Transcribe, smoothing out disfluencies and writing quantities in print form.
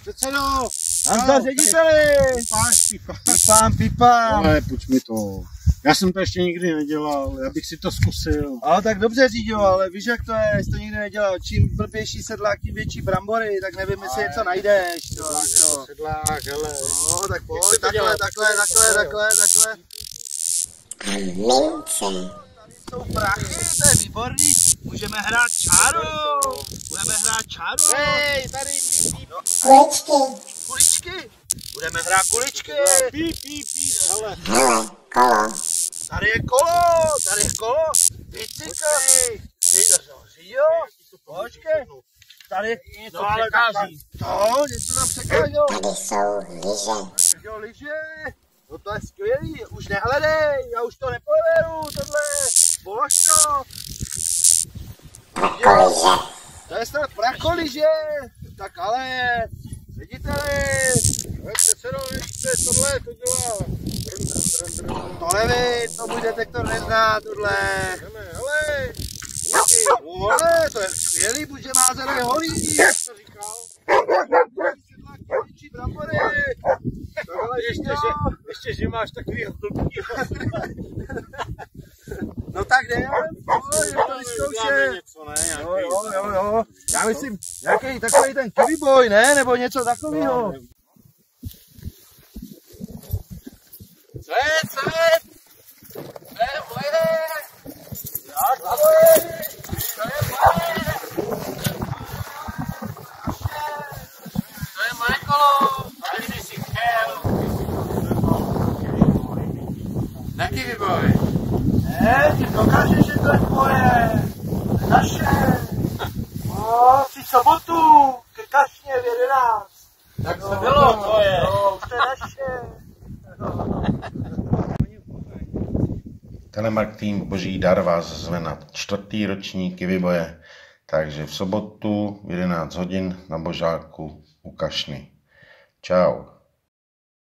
Předsedo! Anta řediteli! Pípám. Ale půjč mi to. Já jsem to ještě nikdy nedělal, já bych si to zkusil. Ale tak dobře řídil, ale víš jak to je, jsi to nikdy nedělal. Čím blbější sedlák, tím větší brambory, tak nevím, jestli něco najdeš. Sedlák, hele. No, tak pojď, takhle. A mince. Jsou prachy, to je výborný. Můžeme hrát čáru. Hej, tady Kuličky. Kuličky. Budeme hrát kuličky. píp, hele. Hele, kolo. Tady je kolo. Bicykl. Jo, počkej. Tady je něco překází. Něco nám překázilo. Tady jsou lyže. Jo, lyže. No to je skvělý, už nehledej, já už to nepoveru, tohle. Polož to. Prakolyže. To je snad prakolyže. Tak ale, řediteli. Předsedo, nevíte, tohle to dělá. To nevím, to můj detektor nezná, tohle. Hele. Ale to je skvělý, buď házené hoří. Jak to říkal? Brambory. Ještě, že máš takový hlubký. No tak jdeme, to vyzkoušet. Něco, ne? Jo. Já myslím, nějaký takový ten kiwi boy, ne? Nebo něco takového. Co je? To je moje kolo, tady by si chtěl. Na kiwi boy. Ne, ty dokážeš, že to je tvoje, naše. No, při sobotu, ke kašně v 11. Tak to bylo tvoje. No, to je naše. Telemark Tým Boží dar vás zve na 4. ročník Kiwiboje, takže v sobotu v 11 hodin na Božáku u Kašny. Čau.